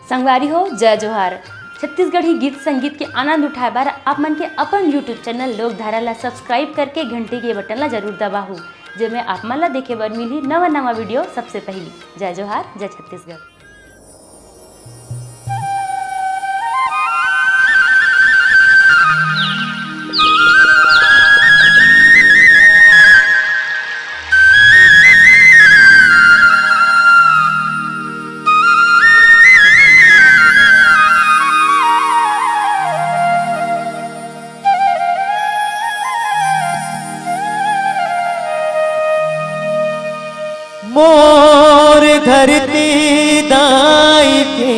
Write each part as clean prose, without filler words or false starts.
संगवारी हो जय जोहार। छत्तीसगढ़ी गीत संगीत के आनंद उठाए बार आप मन के अपन यूट्यूब चैनल लोकधारा ला सब्सक्राइब करके घंटी के बटन ला जरूर दबाहू, जेमे आप मन ला देखे बर मिली नवा नवा वीडियो सबसे पहली। जय जोहार, जय छत्तीसगढ़। मोर धरती दाई के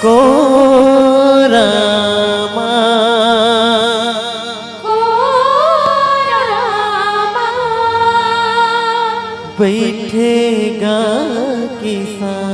कोरामा बैठेगा किसान।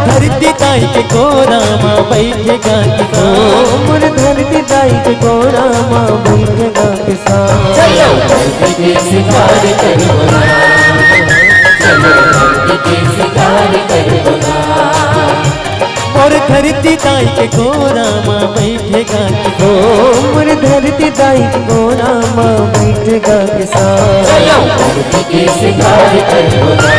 धरती दाई के कोरामा बैठेगा किसान। मोर धरती दाई के कोरामा बैठेगा किसान। चलो धरती के शिकार करो ना, चलो धरती के शिकार करो ना। मोर धरती दाई के कोरामा बैठेगा किसान। मोर धरती दाई के कोरामा बैठेगा किसान। चलो धरती के शिकार करो ना,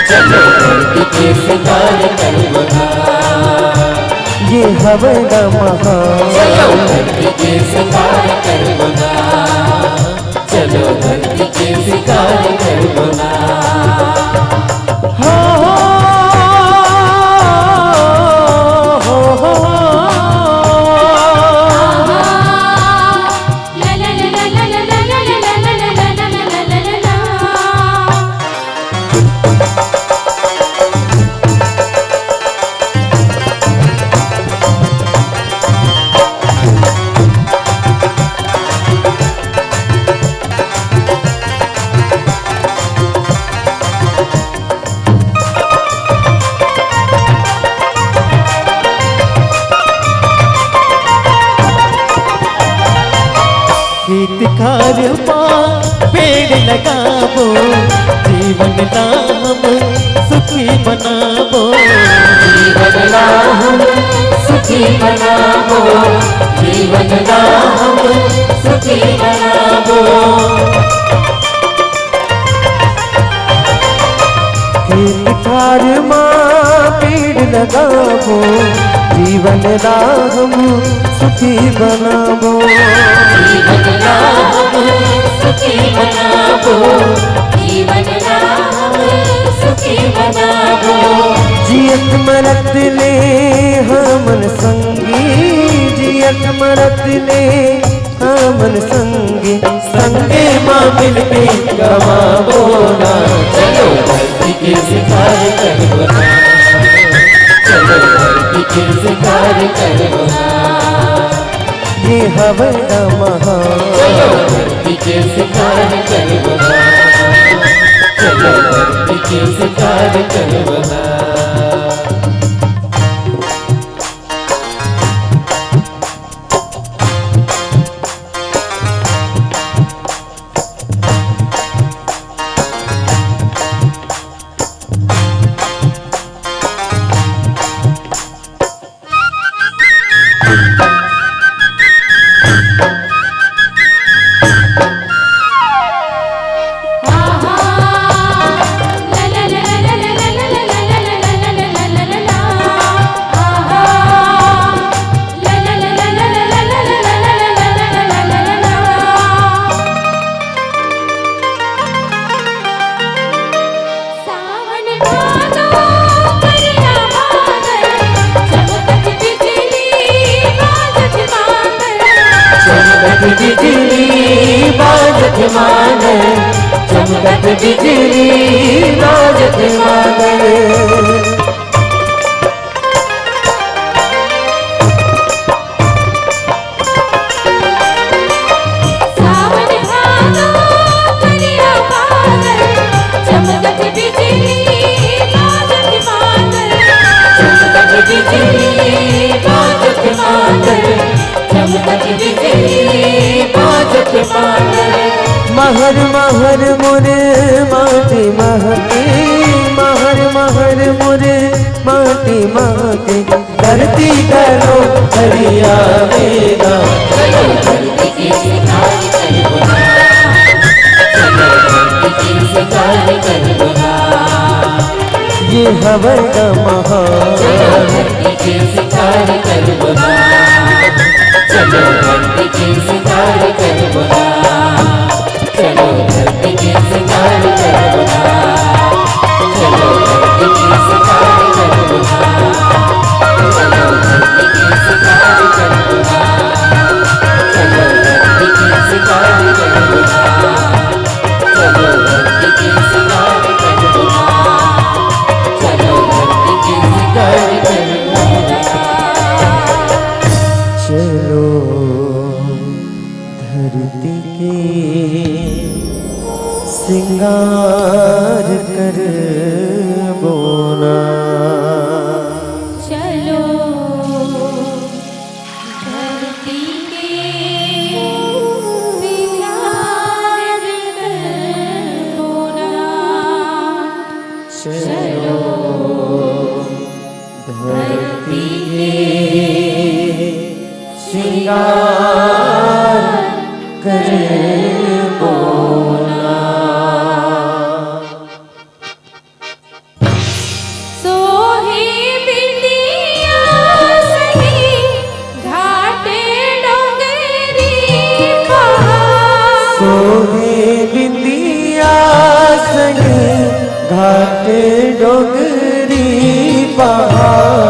चलो धरती के शिकार करो ना। ये हवदा महान, चलो धरती के शिकार करो ना, चलो धरती के शिकार करो ना। खेत खारमा पेड़ लगाबो, जीवन ला हम सुखी बनाबो। जीवन ला हम सुखी बनाबो, जीवन ला हम सुखी बनाबो। खेत खारमा पेड़ लगाबो, जीवन ला हम सुखी बनाबो। जीवन ला हम सुखी बनाबो, जीवन ला हम सुखी बनाबो। जियत मरत ले हमन संगी, जियत मरत ले हमन संगी। संगे माँ मिलके गवाबो ना। चलो धरती के शिकार करो ना, चलो धरती के शिकार करो ना। ये हवदा महान, चलो धरती के शिकार करो ना, चलो धरती के शिकार करो ना। बिजली बाजत माने, चमकत बिजली बाजत माने। महर महर मोरे माटी महके, महर महर मोरे माटी महके, धरती का लोग हरियावेगा। चलो धरती के शिकार करबो ना, चलो धरती के शिकार करबो ना, ये हवा का महान, चलो धरती के शिकार करबो ना, चलो धरती के शिकार करबो ना, चलो धरती के शिकार करबो ना, चलो धरती के शिकार करबो ना, चलो धरती के शिकार करबो ना, चलो धरती के शिकार करबो ना, चलो धरती के शिकार करबो ना, चलो धरती के शिकार करबो ना। चलो धरती के सिंगार कर बोना। चलो धरती के सिंगार करबो ना। चलो धरती के सिंगार कर बोना। सोहे बिंदिया सही घाटे डोंगरी पहाड़, सोहे बिंदिया संग घाट डोगरी पहाड़,